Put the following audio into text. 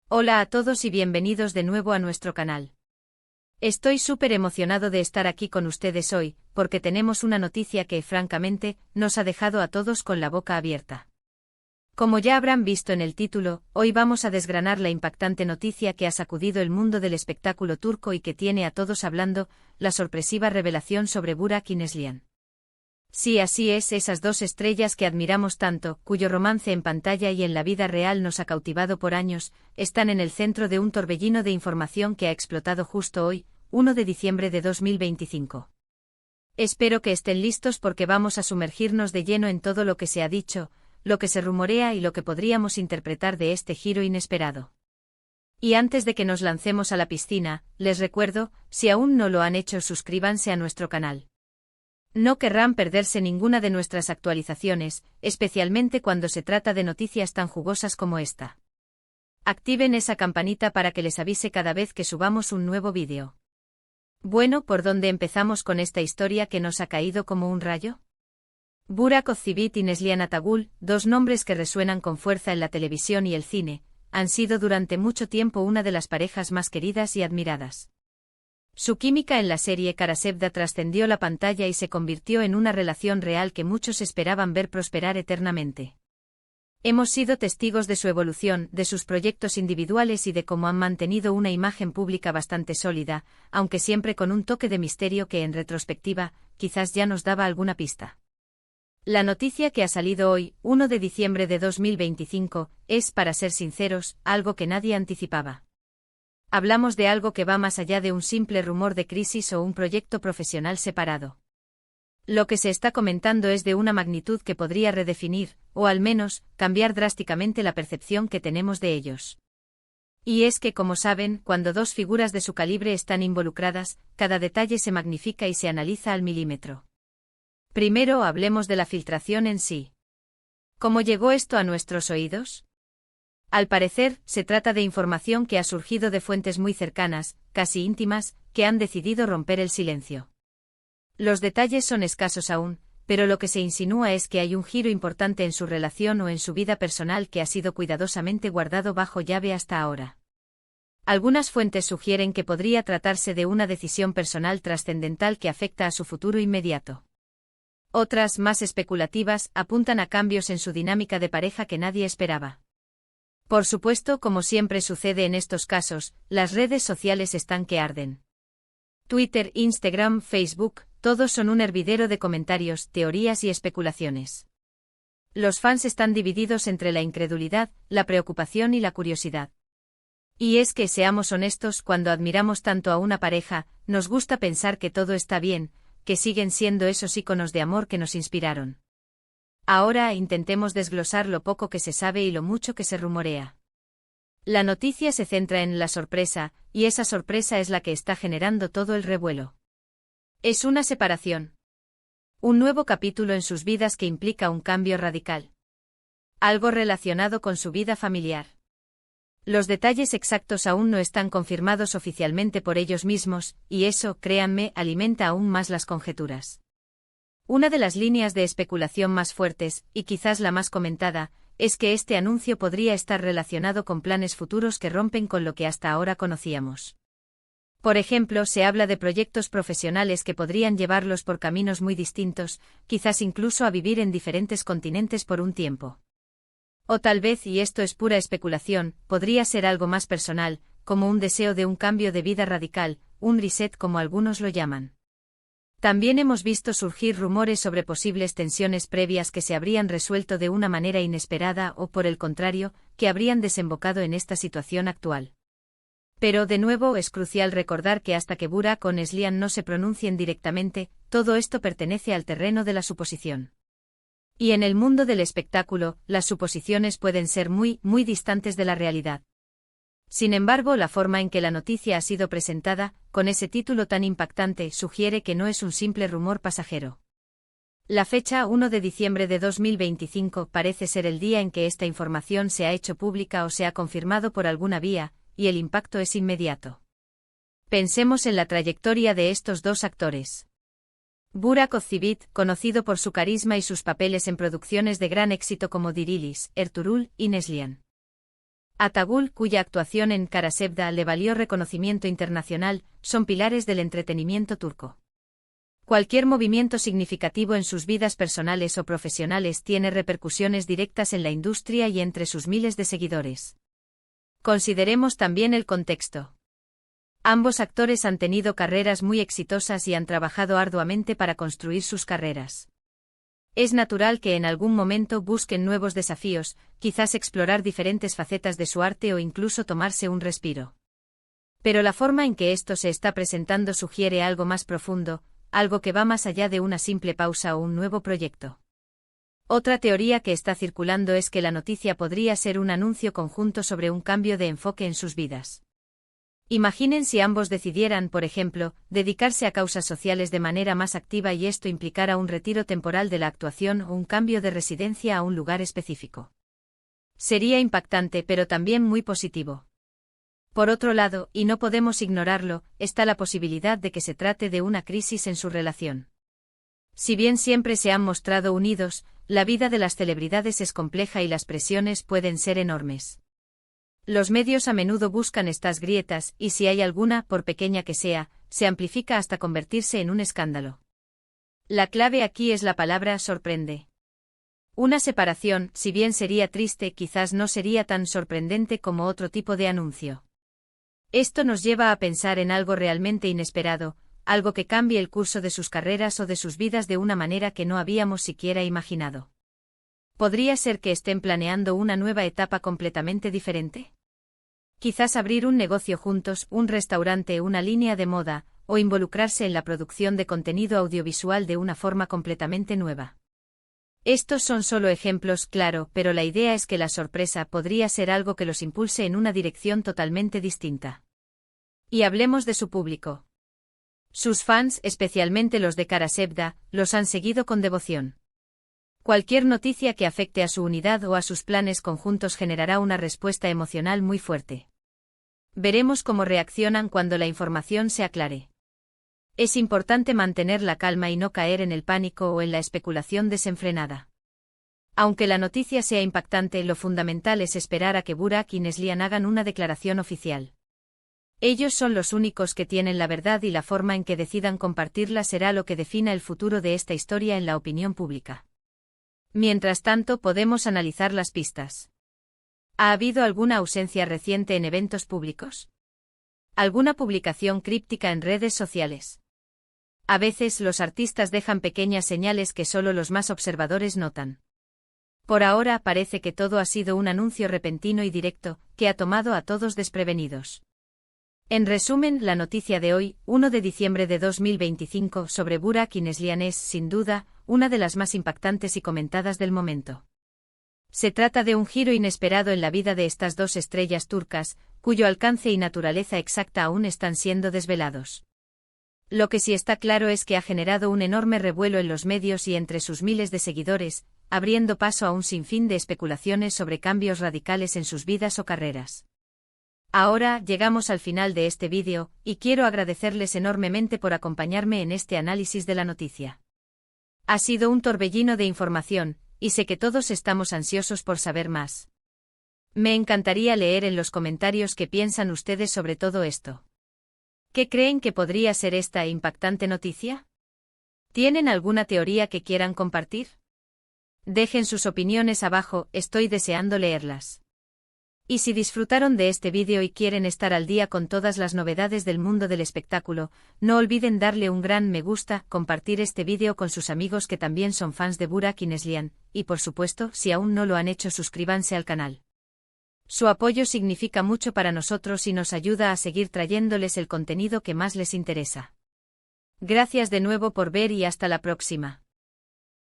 Hola a todos y bienvenidos de nuevo a nuestro canal. Estoy súper emocionado de estar aquí con ustedes hoy, porque tenemos una noticia que, francamente, nos ha dejado a todos con la boca abierta. Como ya habrán visto en el título, hoy vamos a desgranar la impactante noticia que ha sacudido el mundo del espectáculo turco y que tiene a todos hablando, la sorpresiva revelación sobre Burak y Neslihan. Sí, así es, esas dos estrellas que admiramos tanto, cuyo romance en pantalla y en la vida real nos ha cautivado por años, están en el centro de un torbellino de información que ha explotado justo hoy, 1 de diciembre de 2025. Espero que estén listos porque vamos a sumergirnos de lleno en todo lo que se ha dicho, lo que se rumorea y lo que podríamos interpretar de este giro inesperado. Y antes de que nos lancemos a la piscina, les recuerdo, si aún no lo han hecho, suscríbanse a nuestro canal. No querrán perderse ninguna de nuestras actualizaciones, especialmente cuando se trata de noticias tan jugosas como esta. Activen esa campanita para que les avise cada vez que subamos un nuevo vídeo. Bueno, ¿por dónde empezamos con esta historia que nos ha caído como un rayo? Burak Özçivit y Neslihan Atagül, dos nombres que resuenan con fuerza en la televisión y el cine, han sido durante mucho tiempo una de las parejas más queridas y admiradas. Su química en la serie Kara Sevda trascendió la pantalla y se convirtió en una relación real que muchos esperaban ver prosperar eternamente. Hemos sido testigos de su evolución, de sus proyectos individuales y de cómo han mantenido una imagen pública bastante sólida, aunque siempre con un toque de misterio que en retrospectiva, quizás ya nos daba alguna pista. La noticia que ha salido hoy, 1 de diciembre de 2025, es, para ser sinceros, algo que nadie anticipaba. Hablamos de algo que va más allá de un simple rumor de crisis o un proyecto profesional separado. Lo que se está comentando es de una magnitud que podría redefinir, o al menos, cambiar drásticamente la percepción que tenemos de ellos. Y es que, como saben, cuando dos figuras de su calibre están involucradas, cada detalle se magnifica y se analiza al milímetro. Primero hablemos de la filtración en sí. ¿Cómo llegó esto a nuestros oídos? Al parecer, se trata de información que ha surgido de fuentes muy cercanas, casi íntimas, que han decidido romper el silencio. Los detalles son escasos aún, pero lo que se insinúa es que hay un giro importante en su relación o en su vida personal que ha sido cuidadosamente guardado bajo llave hasta ahora. Algunas fuentes sugieren que podría tratarse de una decisión personal trascendental que afecta a su futuro inmediato. Otras, más especulativas, apuntan a cambios en su dinámica de pareja que nadie esperaba. Por supuesto, como siempre sucede en estos casos, las redes sociales están que arden. Twitter, Instagram, Facebook, todos son un hervidero de comentarios, teorías y especulaciones. Los fans están divididos entre la incredulidad, la preocupación y la curiosidad. Y es que, seamos honestos, cuando admiramos tanto a una pareja, nos gusta pensar que todo está bien, que siguen siendo esos íconos de amor que nos inspiraron. Ahora intentemos desglosar lo poco que se sabe y lo mucho que se rumorea. La noticia se centra en la sorpresa, y esa sorpresa es la que está generando todo el revuelo. Es una separación. Un nuevo capítulo en sus vidas que implica un cambio radical. Algo relacionado con su vida familiar. Los detalles exactos aún no están confirmados oficialmente por ellos mismos, y eso, créanme, alimenta aún más las conjeturas. Una de las líneas de especulación más fuertes, y quizás la más comentada, es que este anuncio podría estar relacionado con planes futuros que rompen con lo que hasta ahora conocíamos. Por ejemplo, se habla de proyectos profesionales que podrían llevarlos por caminos muy distintos, quizás incluso a vivir en diferentes continentes por un tiempo. O tal vez, y esto es pura especulación, podría ser algo más personal, como un deseo de un cambio de vida radical, un reset como algunos lo llaman. También hemos visto surgir rumores sobre posibles tensiones previas que se habrían resuelto de una manera inesperada o, por el contrario, que habrían desembocado en esta situación actual. Pero, de nuevo, es crucial recordar que hasta que Burak o Neslihan no se pronuncien directamente, todo esto pertenece al terreno de la suposición. Y en el mundo del espectáculo, las suposiciones pueden ser muy distantes de la realidad. Sin embargo, la forma en que la noticia ha sido presentada, con ese título tan impactante, sugiere que no es un simple rumor pasajero. La fecha 1 de diciembre de 2025 parece ser el día en que esta información se ha hecho pública o se ha confirmado por alguna vía, y el impacto es inmediato. Pensemos en la trayectoria de estos dos actores. Burak Özçivit, conocido por su carisma y sus papeles en producciones de gran éxito como Dirilis, Ertuğrul y Neslihan. Atagul, cuya actuación en Karasevda le valió reconocimiento internacional, son pilares del entretenimiento turco. Cualquier movimiento significativo en sus vidas personales o profesionales tiene repercusiones directas en la industria y entre sus miles de seguidores. Consideremos también el contexto. Ambos actores han tenido carreras muy exitosas y han trabajado arduamente para construir sus carreras. Es natural que en algún momento busquen nuevos desafíos, quizás explorar diferentes facetas de su arte o incluso tomarse un respiro. Pero la forma en que esto se está presentando sugiere algo más profundo, algo que va más allá de una simple pausa o un nuevo proyecto. Otra teoría que está circulando es que la noticia podría ser un anuncio conjunto sobre un cambio de enfoque en sus vidas. Imaginen si ambos decidieran, por ejemplo, dedicarse a causas sociales de manera más activa y esto implicara un retiro temporal de la actuación o un cambio de residencia a un lugar específico. Sería impactante pero también muy positivo. Por otro lado, y no podemos ignorarlo, está la posibilidad de que se trate de una crisis en su relación. Si bien siempre se han mostrado unidos, la vida de las celebridades es compleja y las presiones pueden ser enormes. Los medios a menudo buscan estas grietas y si hay alguna, por pequeña que sea, se amplifica hasta convertirse en un escándalo. La clave aquí es la palabra sorprende. Una separación, si bien sería triste, quizás no sería tan sorprendente como otro tipo de anuncio. Esto nos lleva a pensar en algo realmente inesperado, algo que cambie el curso de sus carreras o de sus vidas de una manera que no habíamos siquiera imaginado. ¿Podría ser que estén planeando una nueva etapa completamente diferente? Quizás abrir un negocio juntos, un restaurante, una línea de moda, o involucrarse en la producción de contenido audiovisual de una forma completamente nueva. Estos son solo ejemplos, claro, pero la idea es que la sorpresa podría ser algo que los impulse en una dirección totalmente distinta. Y hablemos de su público. Sus fans, especialmente los de Karasevda, los han seguido con devoción. Cualquier noticia que afecte a su unidad o a sus planes conjuntos generará una respuesta emocional muy fuerte. Veremos cómo reaccionan cuando la información se aclare. Es importante mantener la calma y no caer en el pánico o en la especulación desenfrenada. Aunque la noticia sea impactante, lo fundamental es esperar a que Burak y Neslihan hagan una declaración oficial. Ellos son los únicos que tienen la verdad y la forma en que decidan compartirla será lo que defina el futuro de esta historia en la opinión pública. Mientras tanto, podemos analizar las pistas. ¿Ha habido alguna ausencia reciente en eventos públicos? ¿Alguna publicación críptica en redes sociales? A veces los artistas dejan pequeñas señales que solo los más observadores notan. Por ahora parece que todo ha sido un anuncio repentino y directo, que ha tomado a todos desprevenidos. En resumen, la noticia de hoy, 1 de diciembre de 2025, sobre Burak y Neslihan es, sin duda, una de las más impactantes y comentadas del momento. Se trata de un giro inesperado en la vida de estas dos estrellas turcas, cuyo alcance y naturaleza exacta aún están siendo desvelados. Lo que sí está claro es que ha generado un enorme revuelo en los medios y entre sus miles de seguidores, abriendo paso a un sinfín de especulaciones sobre cambios radicales en sus vidas o carreras. Ahora llegamos al final de este vídeo, y quiero agradecerles enormemente por acompañarme en este análisis de la noticia. Ha sido un torbellino de información, y sé que todos estamos ansiosos por saber más. Me encantaría leer en los comentarios qué piensan ustedes sobre todo esto. ¿Qué creen que podría ser esta impactante noticia? ¿Tienen alguna teoría que quieran compartir? Dejen sus opiniones abajo, estoy deseando leerlas. Y si disfrutaron de este vídeo y quieren estar al día con todas las novedades del mundo del espectáculo, no olviden darle un gran me gusta, compartir este vídeo con sus amigos que también son fans de Burak y Neslihan, y por supuesto, si aún no lo han hecho, suscríbanse al canal. Su apoyo significa mucho para nosotros y nos ayuda a seguir trayéndoles el contenido que más les interesa. Gracias de nuevo por ver y hasta la próxima.